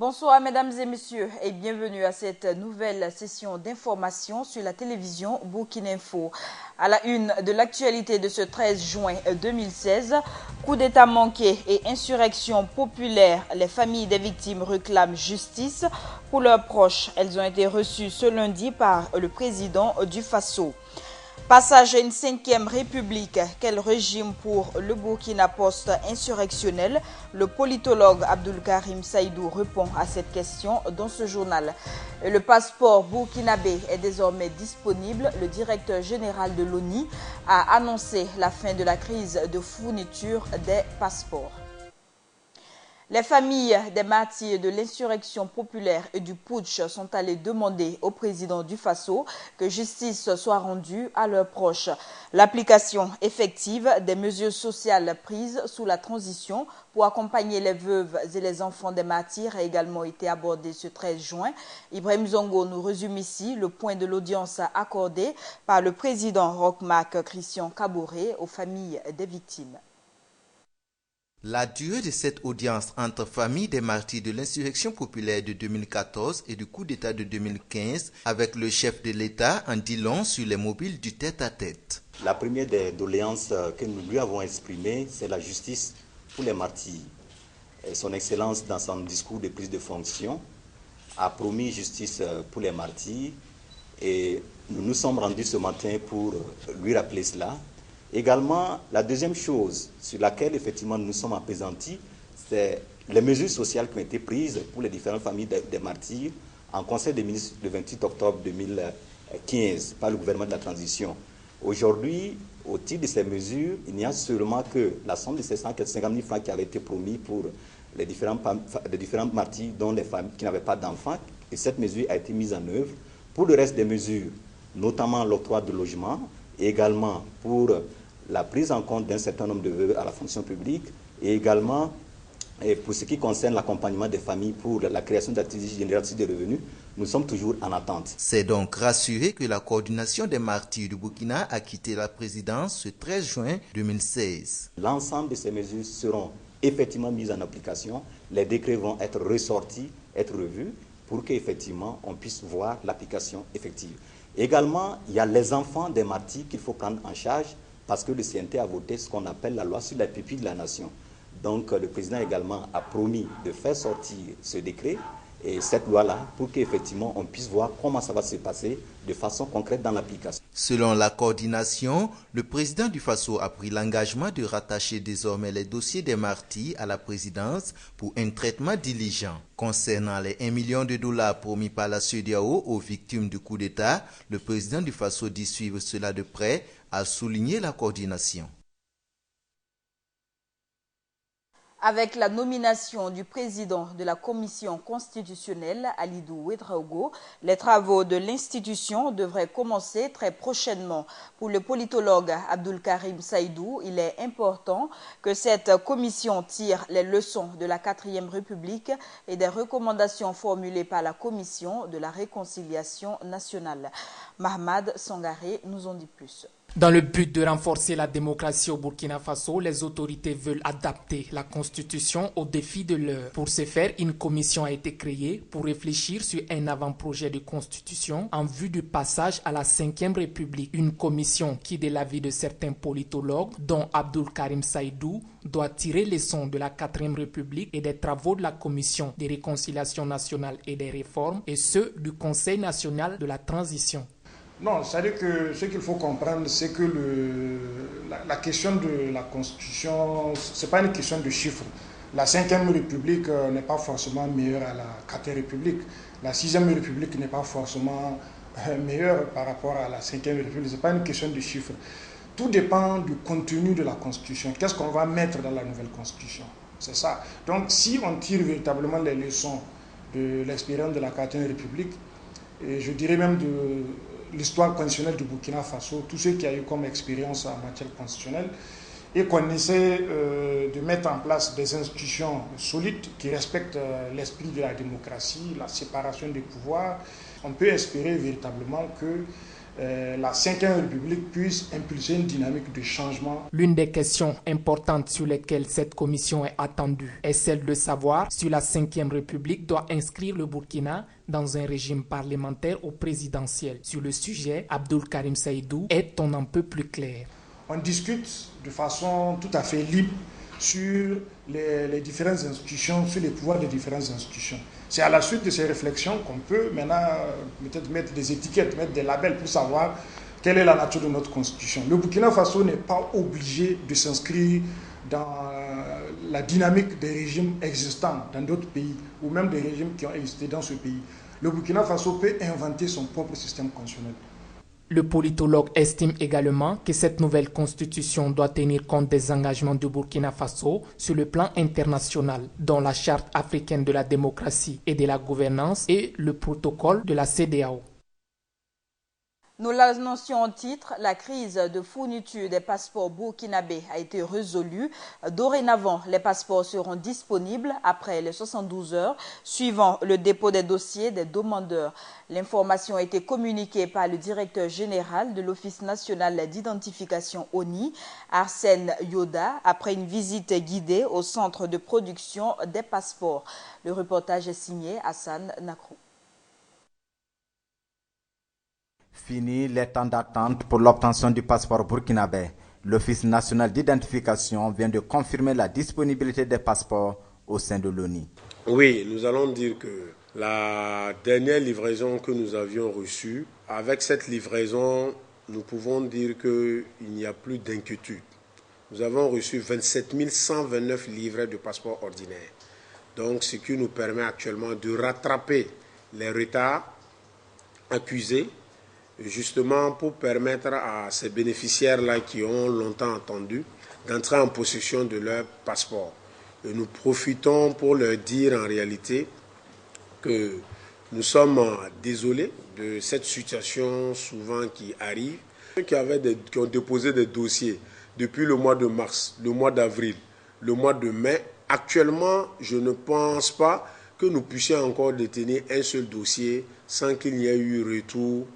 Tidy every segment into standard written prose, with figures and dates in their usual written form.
Bonsoir mesdames et messieurs et bienvenue à cette nouvelle session d'information sur la télévision Burkina-Info. À la une de l'actualité de ce 13 juin 2016, coup d'État manqué et insurrection populaire, les familles des victimes réclament justice pour leurs proches. Elles ont été reçues ce lundi par le président du Faso. Passage à une 5e république, quel régime pour le Burkina post-insurrectionnel? Le politologue Abdul Karim Saïdou répond à cette question dans ce journal. Le passeport burkinabé est désormais disponible. Le directeur général de l'ONU a annoncé la fin de la crise de fourniture des passeports. Les familles des martyrs de l'insurrection populaire et du putsch sont allées demander au président du Faso que justice soit rendue à leurs proches. L'application effective des mesures sociales prises sous la transition pour accompagner les veuves et les enfants des martyrs a également été abordée ce 13 juin. Ibrahim Zongo nous résume ici le point de l'audience accordée par le président Roch-Marc Christian Kaboré aux familles des victimes. La durée de cette audience entre familles des martyrs de l'insurrection populaire de 2014 et du coup d'État de 2015 avec le chef de l'État en dit long sur les mobiles du tête-à-tête. La première des doléances que nous lui avons exprimées, c'est la justice pour les martyrs. Son Excellence, dans son discours de prise de fonction, a promis justice pour les martyrs et nous nous sommes rendus ce matin pour lui rappeler cela. Également, la deuxième chose sur laquelle effectivement nous sommes appesantis, c'est les mesures sociales qui ont été prises pour les différentes familles des martyrs en Conseil des ministres le 28 octobre 2015 par le gouvernement de la transition. Aujourd'hui, au titre de ces mesures, il n'y a seulement que la somme de 750 000 francs qui avait été promis pour les différents martyrs dont les familles qui n'avaient pas d'enfants, et cette mesure a été mise en œuvre. Pour le reste des mesures, notamment l'octroi de logement, et également pour la prise en compte d'un certain nombre de vœux à la fonction publique et également pour ce qui concerne l'accompagnement des familles pour la création d'activités génératrices de revenus, nous sommes toujours en attente. C'est donc rassuré que la coordination des martyrs du Burkina a quitté la présidence ce 13 juin 2016. L'ensemble de ces mesures seront effectivement mises en application. Les décrets vont être ressortis, être revus pour qu'effectivement on puisse voir l'application effective. Également, il y a les enfants des martyrs qu'il faut prendre en charge parce que le CNT a voté ce qu'on appelle la loi sur la pupille de la nation. Donc le président également a promis de faire sortir ce décret et cette loi-là pour qu'effectivement on puisse voir comment ça va se passer de façon concrète dans l'application. Selon la coordination, le président du Faso a pris l'engagement de rattacher désormais les dossiers des martyrs à la présidence pour un traitement diligent. Concernant les 1 million de dollars promis par la CEDEAO aux victimes du coup d'État, le président du Faso dit suivre cela de près, a souligné la coordination. Avec la nomination du président de la commission constitutionnelle, Alidou Ouedraogo, les travaux de l'institution devraient commencer très prochainement. Pour le politologue Abdul Karim Saïdou, il est important que cette commission tire les leçons de la 4e République et des recommandations formulées par la commission de la réconciliation nationale. Mahmad Sangaré nous en dit plus. Dans le but de renforcer la démocratie au Burkina Faso, les autorités veulent adapter la constitution aux défis de l'heure. Pour ce faire, une commission a été créée pour réfléchir sur un avant-projet de constitution en vue du passage à la 5e République. Une commission qui, de l'avis de certains politologues, dont Abdul Karim Saïdou, doit tirer leçon de la 4e République et des travaux de la Commission de réconciliation nationale et des réformes et ceux du Conseil national de la transition. Non, c'est-à-dire que ce qu'il faut comprendre, c'est que la question de la Constitution, ce n'est pas une question de chiffres. La 5e République n'est pas forcément meilleure à la 4e République. La 6e République n'est pas forcément meilleure par rapport à la 5e République. Ce n'est pas une question de chiffres. Tout dépend du contenu de la Constitution. Qu'est-ce qu'on va mettre dans la nouvelle Constitution? C'est ça. Donc, si on tire véritablement les leçons de l'expérience de la 4e République, et je dirais même de l'histoire constitutionnelle du Burkina Faso, tout ce qui a eu comme expérience en matière constitutionnelle, et qu'on essaie de mettre en place des institutions solides qui respectent l'esprit de la démocratie, la séparation des pouvoirs, on peut espérer véritablement que la 5e République puisse impulser une dynamique de changement. L'une des questions importantes sur lesquelles cette commission est attendue est celle de savoir si la 5e République doit inscrire le Burkina dans un régime parlementaire ou présidentiel. Sur le sujet, Abdoul Karim Saïdou est on un peu plus clair. On discute de façon tout à fait libre sur les différentes institutions, sur les pouvoirs des différentes institutions. C'est à la suite de ces réflexions qu'on peut maintenant peut-être mettre des étiquettes, mettre des labels pour savoir quelle est la nature de notre constitution. Le Burkina Faso n'est pas obligé de s'inscrire dans la dynamique des régimes existants dans d'autres pays ou même des régimes qui ont existé dans ce pays. Le Burkina Faso peut inventer son propre système constitutionnel. Le politologue estime également que cette nouvelle constitution doit tenir compte des engagements du Burkina Faso sur le plan international, dont la Charte africaine de la démocratie et de la gouvernance et le protocole de la CEDEAO. Nous l'annoncions en titre, la crise de fourniture des passeports burkinabés a été résolue. Dorénavant, les passeports seront disponibles après les 72 heures suivant le dépôt des dossiers des demandeurs. L'information a été communiquée par le directeur général de l'Office national d'identification ONI, Arsène Yoda, après une visite guidée au centre de production des passeports. Le reportage est signé Hassan Nakrou. Fini les temps d'attente pour l'obtention du passeport burkinabé. L'Office national d'identification vient de confirmer la disponibilité des passeports au sein de l'ONU. Oui, nous allons dire que la dernière livraison que nous avions reçue, avec cette livraison, nous pouvons dire qu'il n'y a plus d'inquiétude. Nous avons reçu 27 129 livrets de passeports ordinaires. Donc, ce qui nous permet actuellement de rattraper les retards accusés, justement pour permettre à ces bénéficiaires-là qui ont longtemps attendu d'entrer en possession de leur passeport. Et nous profitons pour leur dire en réalité que nous sommes désolés de cette situation souvent qui arrive. Ceux qui ont déposé des dossiers depuis le mois de mars, le mois d'avril, le mois de mai, actuellement, je ne pense pas que nous puissions encore détenir un seul dossier sans qu'il n'y ait eu retour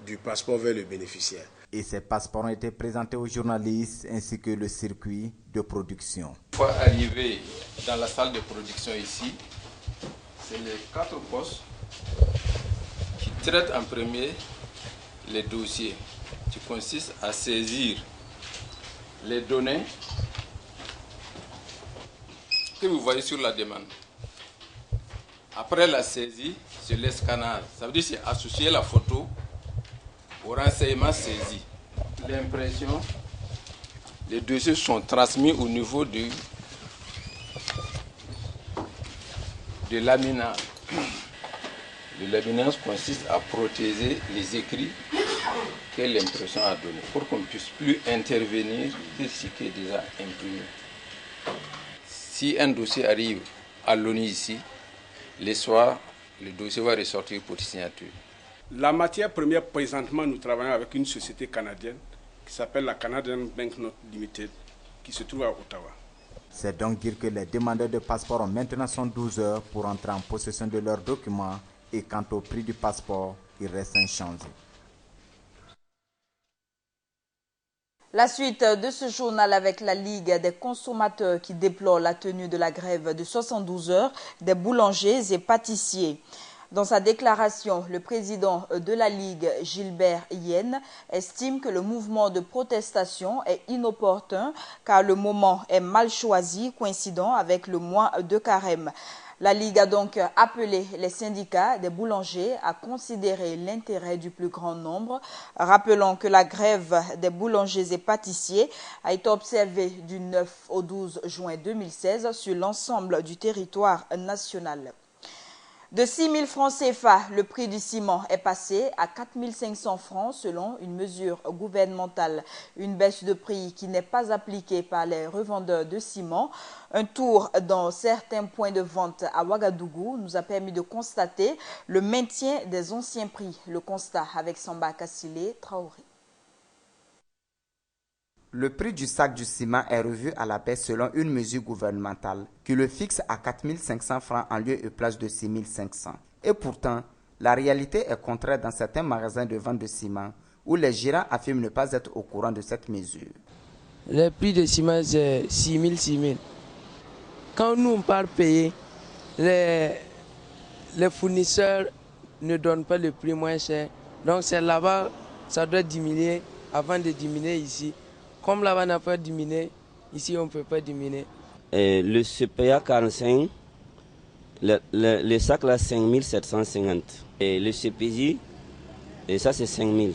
du passeport vers le bénéficiaire. Et ces passeports ont été présentés aux journalistes ainsi que le circuit de production. Une fois arrivé dans la salle de production ici, c'est les 4 postes qui traitent en premier les dossiers, qui consistent à saisir les données que vous voyez sur la demande. Après la saisie, c'est le scannage. Ça veut dire c'est associer la photo au renseignement saisi. L'impression, les dossiers sont transmis au niveau de laminage. Le laminage consiste à protéger les écrits que l'impression a donnés pour qu'on ne puisse plus intervenir sur ce qui est déjà imprimé. Si un dossier arrive à l'ONU ici, le soir, le dossier va ressortir pour signature. La matière première, présentement, nous travaillons avec une société canadienne qui s'appelle la Canadian Banknote Limited, qui se trouve à Ottawa. C'est donc dire que les demandeurs de passeport ont maintenant 112 heures pour entrer en possession de leurs documents et quant au prix du passeport, il reste inchangé. La suite de ce journal avec la Ligue des consommateurs qui déplore la tenue de la grève de 72 heures des boulangers et pâtissiers. Dans sa déclaration, le président de la Ligue, Gilbert Yen, estime que le mouvement de protestation est inopportun car le moment est mal choisi, coïncidant avec le mois de carême. La Ligue a donc appelé les syndicats des boulangers à considérer l'intérêt du plus grand nombre. Rappelons que la grève des boulangers et pâtissiers a été observée du 9 au 12 juin 2016 sur l'ensemble du territoire national. De 6 000 francs CFA, le prix du ciment est passé à 4 500 francs selon une mesure gouvernementale. Une baisse de prix qui n'est pas appliquée par les revendeurs de ciment. Un tour dans certains points de vente à Ouagadougou nous a permis de constater le maintien des anciens prix. Le constat avec Samba Kassile Traoré. Le prix du sac du ciment est revu à la baisse selon une mesure gouvernementale qui le fixe à 4 500 francs en lieu et place de 6 500. Et pourtant, la réalité est contraire dans certains magasins de vente de ciment où les gérants affirment ne pas être au courant de cette mesure. Le prix de ciment, c'est 6 000. Quand nous, on part payer, les fournisseurs ne donnent pas le prix moins cher. Donc c'est là-bas, ça doit diminuer avant de diminuer ici. Comme là-bas n'a pas diminué, ici on ne peut pas diminuer. Le CPA 45, le sac là 5 750. Et le CPJ, et ça c'est 5 000.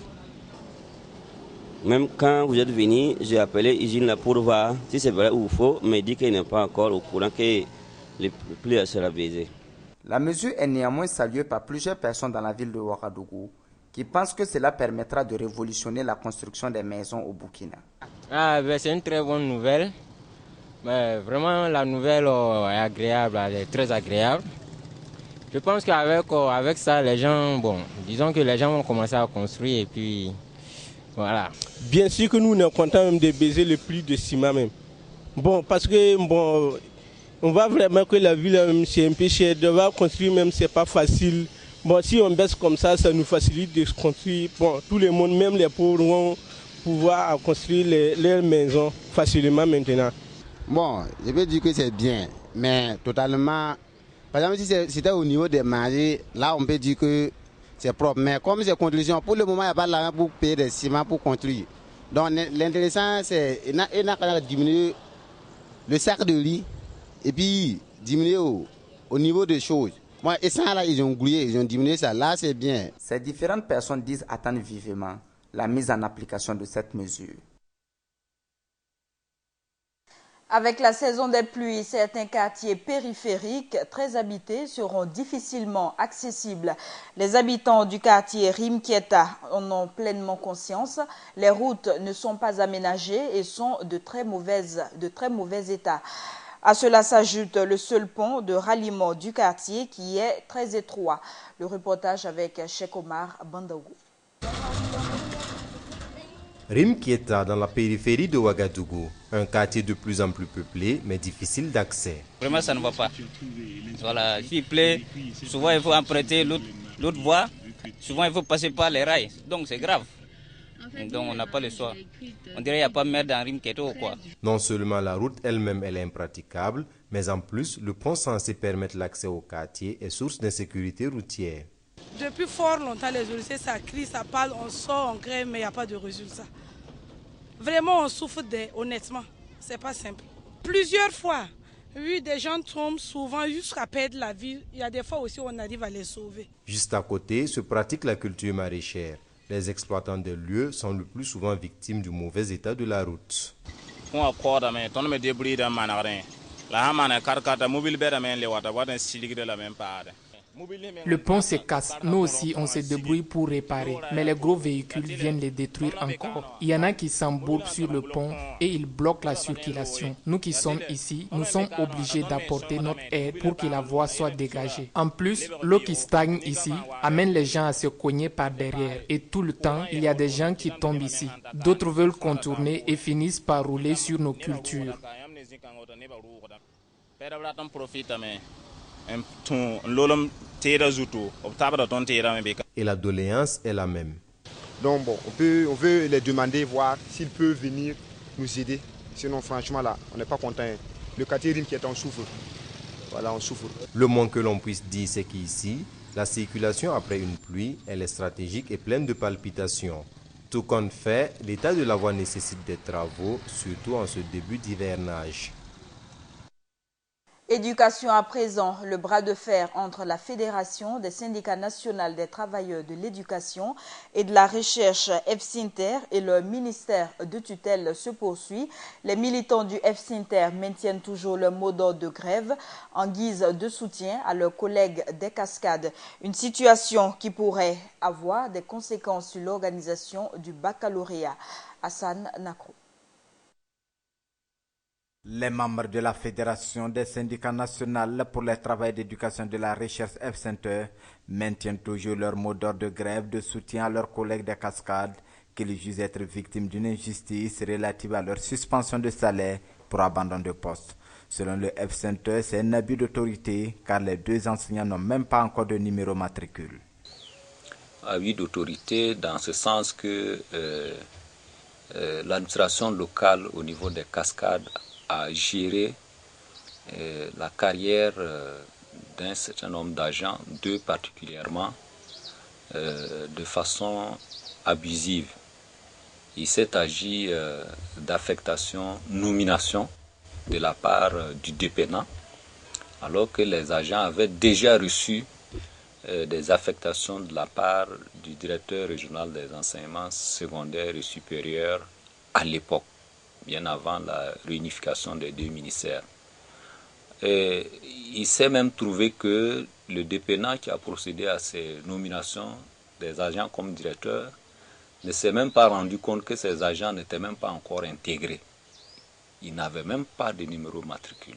Même quand vous êtes venu, j'ai appelé Usine là pour voir si c'est vrai ou faux, mais il dit qu'il n'est pas encore au courant que le prix sera baisé. La mesure est néanmoins saluée par plusieurs personnes dans la ville de Ouagadougou qui pensent que cela permettra de révolutionner la construction des maisons au Burkina. C'est une très bonne nouvelle. Mais vraiment, la nouvelle est agréable, elle est très agréable. Je pense qu'avec ça, les gens, disons que les gens vont commencer à construire et puis voilà. Bien sûr que nous, on est contents même de baiser le prix de ciment même. Parce que, on voit vraiment que la ville, c'est un peu cher. Devoir construire même, c'est pas facile. Si on baisse comme ça nous facilite de construire. Tout le monde, même les pauvres, vont pouvoir construire leurs maisons facilement maintenant. Je veux dire que c'est bien, mais totalement. Par exemple, si c'était au niveau des marchés, là on peut dire que c'est propre. Mais comme c'est construction, pour le moment, il n'y a pas l'argent pour payer des ciments pour construire. Donc l'intéressant, c'est de diminuer le sac de riz et puis diminuer au niveau des choses. Et ça, là, ils ont diminué ça. Là, c'est bien. Ces différentes personnes disent attendre vivement la mise en application de cette mesure. Avec la saison des pluies, certains quartiers périphériques très habités seront difficilement accessibles. Les habitants du quartier Rimkieta en ont pleinement conscience. Les routes ne sont pas aménagées et sont de très mauvais état. À cela s'ajoute le seul pont de ralliement du quartier qui est très étroit. Le reportage avec Cheikh Omar Bandaougou. Rimkieta dans la périphérie de Ouagadougou, un quartier de plus en plus peuplé mais difficile d'accès. Vraiment ça ne va pas. Voilà, s'il plaît, souvent il faut emprunter l'autre voie, souvent il faut passer par les rails, donc c'est grave. Donc on n'a pas le choix. On dirait qu'il n'y a pas mer dans Rimkieta ou quoi. Non seulement la route elle-même elle est impraticable, mais en plus le pont censé permettre l'accès au quartier est source d'insécurité routière. Depuis fort longtemps, les autorités, ça crie, ça parle, on sort, on grève, mais il n'y a pas de résultat. Vraiment, on souffre honnêtement, c'est pas simple. Plusieurs fois, oui, des gens tombent souvent jusqu'à perdre la vie. Il y a des fois aussi où on arrive à les sauver. Juste à côté se pratique la culture maraîchère. Les exploitants des lieux sont le plus souvent victimes du mauvais état de la route. Le pont se casse, nous aussi on se débrouille pour réparer, mais les gros véhicules viennent les détruire encore. Il y en a qui s'embourbent sur le pont et ils bloquent la circulation. Nous qui sommes ici, nous sommes obligés d'apporter notre aide pour que la voie soit dégagée. En plus, l'eau qui stagne ici amène les gens à se cogner par derrière et tout le temps, il y a des gens qui tombent ici. D'autres veulent contourner et finissent par rouler sur nos cultures. Et la doléance est la même. Donc on veut les demander, voir s'ils peuvent venir nous aider. Sinon franchement là, on n'est pas content. Le quartier Rimkieta en souffre. Voilà, on souffre. Le moins que l'on puisse dire, c'est qu'ici, la circulation après une pluie, elle est stratégique et pleine de palpitations. Tout compte fait, l'état de la voie nécessite des travaux, surtout en ce début d'hivernage. Éducation à présent, le bras de fer entre la Fédération des syndicats nationaux des travailleurs de l'éducation et de la recherche FSINTER et le ministère de tutelle se poursuit. Les militants du FSINTER maintiennent toujours le mot d'ordre de grève en guise de soutien à leurs collègues des Cascades. Une situation qui pourrait avoir des conséquences sur l'organisation du baccalauréat. Hassan Nakro. Les membres de la Fédération des syndicats nationaux pour les travaux d'éducation de la recherche FSINTER maintiennent toujours leur mot d'ordre de grève de soutien à leurs collègues des Cascades qu'ils jugent être victimes d'une injustice relative à leur suspension de salaire pour abandon de poste. Selon le FSINTER, c'est un abus d'autorité car les deux enseignants n'ont même pas encore de numéro matricule. avis d'autorité dans ce sens que l'administration locale au niveau des cascades a géré la carrière d'un certain nombre d'agents, deux particulièrement, de façon abusive. Il s'est agi d'affectation, nomination de la part du dépendant, alors que les agents avaient déjà reçu des affectations de la part du directeur régional des enseignements secondaires et supérieurs à l'époque, bien avant la réunification des deux ministères. Et il s'est même trouvé que le dépendant qui a procédé à ces nominations des agents comme directeur ne s'est même pas rendu compte que ces agents n'étaient même pas encore intégrés. Ils n'avaient même pas de numéro matricule.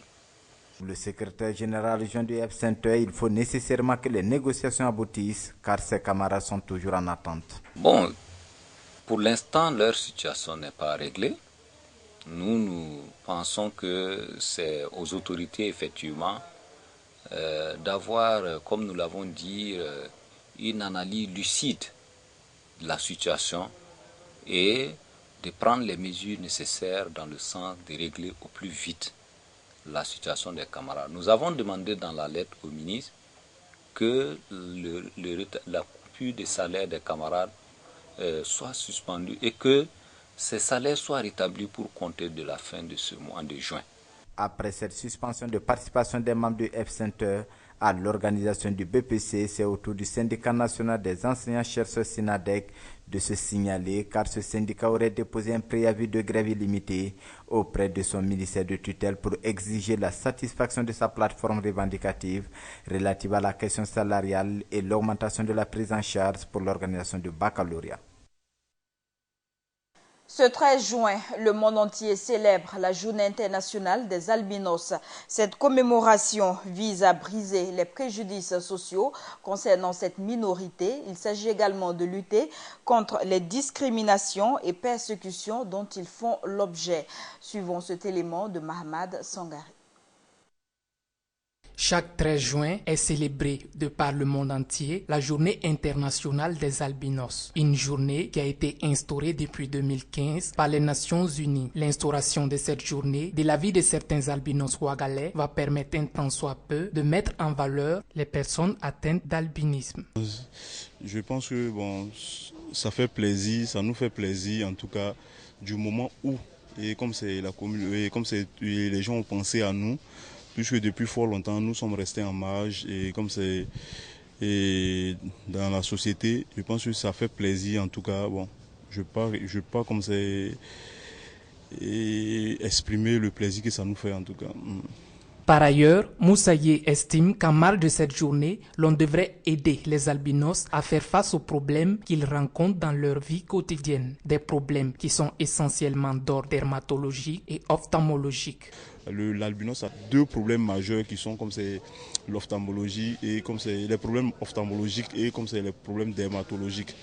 Le secrétaire général adjoint du F-Center, il faut nécessairement que les négociations aboutissent car ses camarades sont toujours en attente. Bon, pour l'instant, leur situation n'est pas réglée. Nous pensons que c'est aux autorités, effectivement, d'avoir, comme nous l'avons dit, une analyse lucide de la situation et de prendre les mesures nécessaires dans le sens de régler au plus vite la situation des camarades. Nous avons demandé dans la lettre au ministre que la coupure des salaires des camarades soit suspendue et que ces salaires soient rétablis pour compter de la fin de ce mois de juin. Après cette suspension de participation des membres du F-Center à l'organisation du BPC, c'est au tour du syndicat national des enseignants-chercheurs SINADEC de se signaler car ce syndicat aurait déposé un préavis de grève illimité auprès de son ministère de tutelle pour exiger la satisfaction de sa plateforme revendicative relative à la question salariale et l'augmentation de la prise en charge pour l'organisation du baccalauréat. Ce 13 juin, le monde entier célèbre la Journée internationale des albinos. Cette commémoration vise à briser les préjudices sociaux concernant cette minorité. Il s'agit également de lutter contre les discriminations et persécutions dont ils font l'objet. Suivons cet élément de Mahamad Sangari. Chaque 13 juin est célébrée de par le monde entier la Journée internationale des albinos, une journée qui a été instaurée depuis 2015 par les Nations Unies. L'instauration de cette journée, de l'avis de certains albinos ouagalais, va permettre un tant soit peu de mettre en valeur les personnes atteintes d'albinisme. Je pense que ça fait plaisir, ça nous fait plaisir en tout cas du moment où, et comme c'est la communauté, comme les gens ont pensé à nous, puisque depuis fort longtemps, nous sommes restés en marge et comme c'est dans la société, je pense que ça fait plaisir en tout cas. Je ne peux pas comme c'est exprimer le plaisir que ça nous fait en tout cas. Par ailleurs, Moussaïe estime qu'en marge de cette journée, l'on devrait aider les albinos à faire face aux problèmes qu'ils rencontrent dans leur vie quotidienne. Des problèmes qui sont essentiellement d'ordre dermatologique et ophtalmologique. L'albinos a deux problèmes majeurs qui sont comme c'est l'ophtalmologie et comme c'est les problèmes ophtalmologiques et comme c'est les problèmes dermatologiques.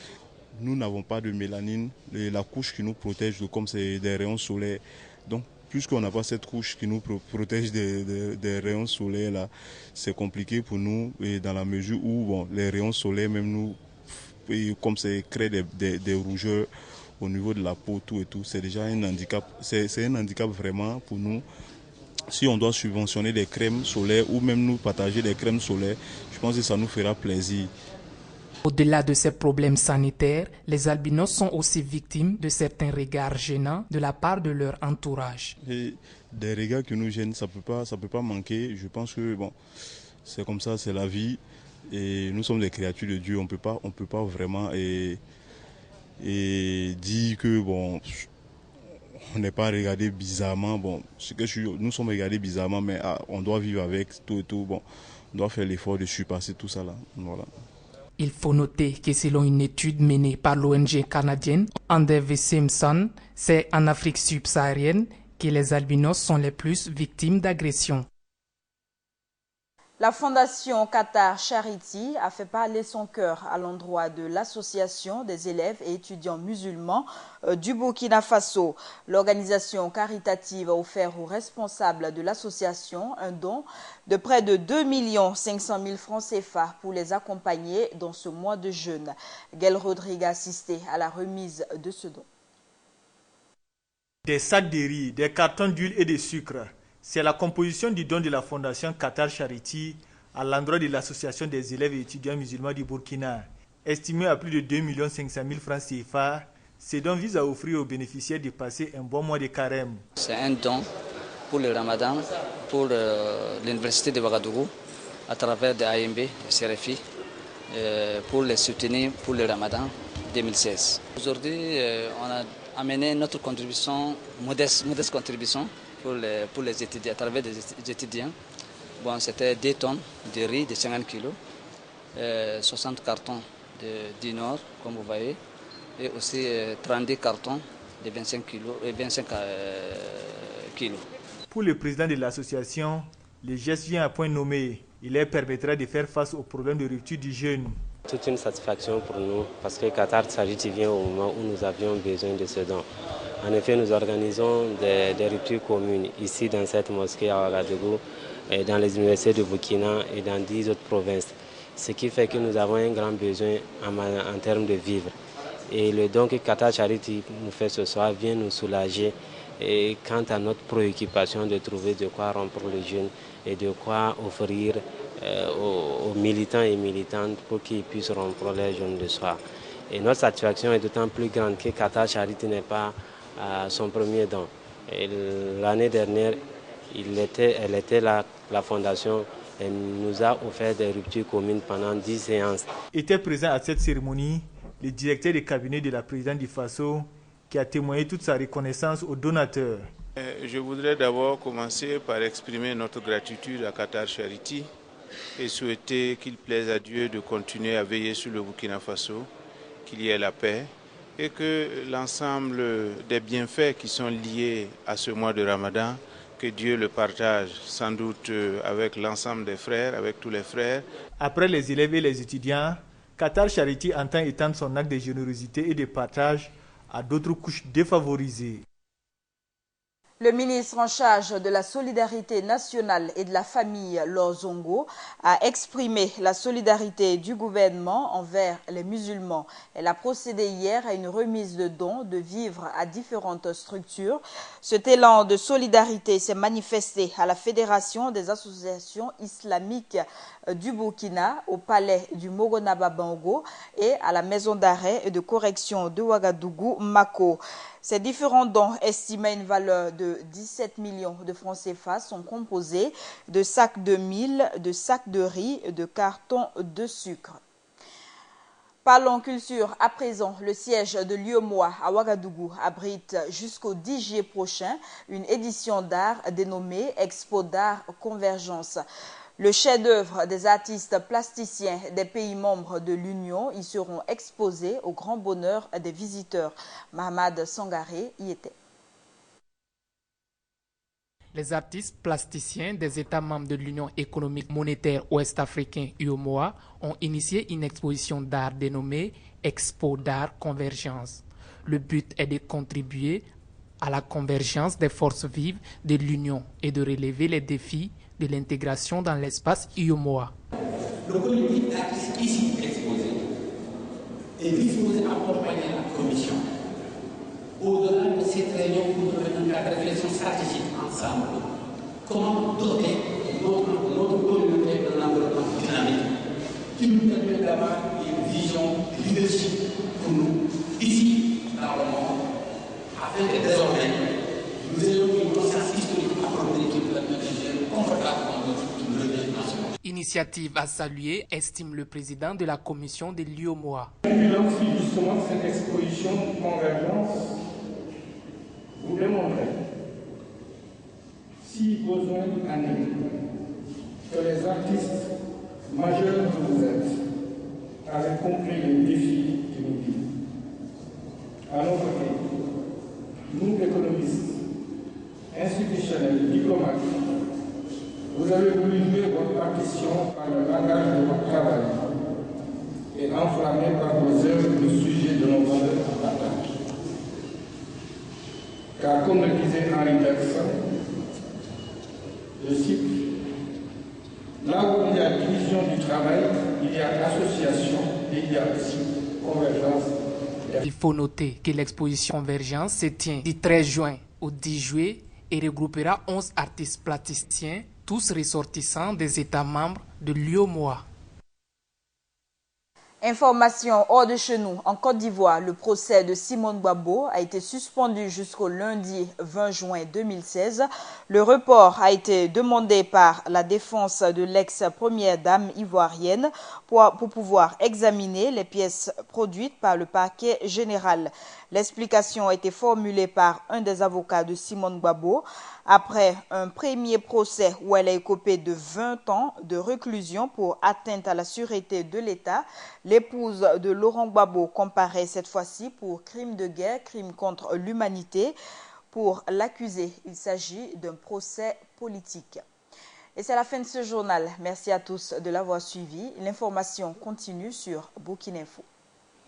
Nous n'avons pas de mélanine, la couche qui nous protège comme c'est des rayons solaires. Donc puisqu'on n'a pas cette couche qui nous protège des rayons solaires là, c'est compliqué pour nous et dans la mesure où les rayons solaires même nous comme c'est créent des rougeurs au niveau de la peau tout et tout, c'est déjà un handicap. C'est un handicap vraiment pour nous. Si on doit subventionner des crèmes solaires ou même nous partager des crèmes solaires, je pense que ça nous fera plaisir. Au-delà de ces problèmes sanitaires, les albinos sont aussi victimes de certains regards gênants de la part de leur entourage. Et des regards qui nous gênent, ça peut pas manquer. Je pense que c'est comme ça, c'est la vie. Et nous sommes des créatures de Dieu. On peut pas vraiment et dire que on n'est pas regardé bizarrement. Nous sommes regardés bizarrement, mais on doit vivre avec tout et tout. On doit faire l'effort de surpasser tout ça là. Voilà. Il faut noter que selon une étude menée par l'ONG canadienne Endeavour Simpson, c'est en Afrique subsaharienne que les albinos sont les plus victimes d'agressions. La Fondation Qatar Charity a fait parler son cœur à l'endroit de l'Association des élèves et étudiants musulmans du Burkina Faso. L'organisation caritative a offert aux responsables de l'association un don de près de 2 500 000 francs CFA pour les accompagner dans ce mois de jeûne. Gaël Rodrigue a assisté à la remise de ce don. Des sacs de riz, des cartons d'huile et de sucre. C'est la composition du don de la Fondation Qatar Charity à l'endroit de l'Association des élèves et étudiants musulmans du Burkina. Estimé à plus de 2 500 000 francs CFA, ce don vise à offrir aux bénéficiaires de passer un bon mois de carême. C'est un don pour le Ramadan, pour l'Université de Ouagadougou, à travers des AMB, des CRFI, pour les soutenir pour le Ramadan 2016. Aujourd'hui, on a amené notre contribution, modeste contribution, pour les étudiants, à travers des étudiants. Bon, c'était 2 tonnes de riz de 50 kg, 60 cartons de dinor, comme vous voyez, et aussi 32 cartons de 25 kg. Pour le président de l'association, le geste vient à point nommé. Il leur permettra de faire face aux problèmes de rupture du jeûne. Toute une satisfaction pour nous parce que Qatar Charity vient au moment où nous avions besoin de ce don. En effet, nous organisons des ruptures communes ici dans cette mosquée à Ouagadougou, dans les universités de Burkina et dans 10 autres provinces. Ce qui fait que nous avons un grand besoin en termes de vivre. Et le don que Qatar Charity nous fait ce soir vient nous soulager et quant à notre préoccupation de trouver de quoi rompre le jeûne et de quoi offrir aux militants et militantes pour qu'ils puissent rompre les jeûnes de soir. Et notre satisfaction est d'autant plus grande que Qatar Charity n'est pas son premier don. L'année dernière, elle était là, la fondation, elle nous a offert des ruptures communes pendant 10 séances. Était présent à cette cérémonie le directeur de cabinet de la présidente du Faso qui a témoigné toute sa reconnaissance aux donateurs. Je voudrais d'abord commencer par exprimer notre gratitude à Qatar Charity et souhaiter qu'il plaise à Dieu de continuer à veiller sur le Burkina Faso, qu'il y ait la paix et que l'ensemble des bienfaits qui sont liés à ce mois de Ramadan, que Dieu le partage sans doute avec l'ensemble des frères, avec tous les frères. Après les élèves et les étudiants, Qatar Charity entend étendre son acte de générosité et de partage à d'autres couches défavorisées. Le ministre en charge de la solidarité nationale et de la famille, Laure Zongo, a exprimé la solidarité du gouvernement envers les musulmans. Elle a procédé hier à une remise de dons de vivres à différentes structures. Cet élan de solidarité s'est manifesté à la Fédération des associations islamiques du Burkina, au palais du Mogonaba Bango et à la maison d'arrêt et de correction de Ouagadougou, Mako. Ces différents dons, estimés à une valeur de 17 millions de francs CFA, sont composés de sacs de mil, de sacs de riz, de cartons de sucre. Parlons culture à présent. Le siège de l'UEMOA à Ouagadougou abrite jusqu'au 10 juillet prochain une édition d'art dénommée Expo d'art Convergence. Le chef-d'œuvre des artistes plasticiens des pays membres de l'Union y seront exposés au grand bonheur des visiteurs. Mahamad Sangaré y était. Les artistes plasticiens des États membres de l'Union économique monétaire ouest-africaine UEMOA ont initié une exposition d'art dénommée Expo d'art Convergence. Le but est de contribuer à la convergence des forces vives de l'Union et de relever les défis de l'intégration dans l'espace UEMOA. Le collectif d'artistes ici exposé est disposé à accompagner la Commission au-delà de cette réunion pour devenir la réflexion stratégique ensemble. Comment doter notre communauté d'un environnement dynamique qui nous permet d'avoir une vision leadership pour nous ici dans le monde, afin que désormais nous ayons une conscience historique appropriée qui nous permet de gérer confortablement notre revenu national. Initiative à saluer, estime le président de la commission de l'UEMOA. L'évidence justement de cette exposition Convergence vous démontrer, si besoin en est, que les artistes majeurs que vous êtes avaient compris les défis qui nous vivent. À nos côtés, nous économistes, institutionnels, diplomates, Vous avez voulu jouer votre partition par le langage de votre travail et enflammé par vos œuvres le sujet de nos valeurs en partage. Car comme le disait Henri Deix, je cite, là où il y a division du travail, il y a association et il y a aussi convergence. Il faut noter que l'exposition Convergence se tient du 13 juin au 10 juillet et regroupera 11 artistes plasticiens, tous ressortissants des États membres de l'UEMOA. Information hors de chez nous. En Côte d'Ivoire, le procès de Simone Gbagbo a été suspendu jusqu'au lundi 20 juin 2016. Le report a été demandé par la défense de l'ex-première dame ivoirienne pour pouvoir examiner les pièces produites par le parquet général. L'explication a été formulée par un des avocats de Simone Gbagbo après un premier procès où elle a écopé de 20 ans de réclusion pour atteinte à la sûreté de l'État. L'épouse de Laurent Gbagbo comparaît cette fois-ci pour crime de guerre, crime contre l'humanité. Pour l'accusé, il s'agit d'un procès politique. Et c'est la fin de ce journal. Merci à tous de l'avoir suivi. L'information continue sur Burkina Info.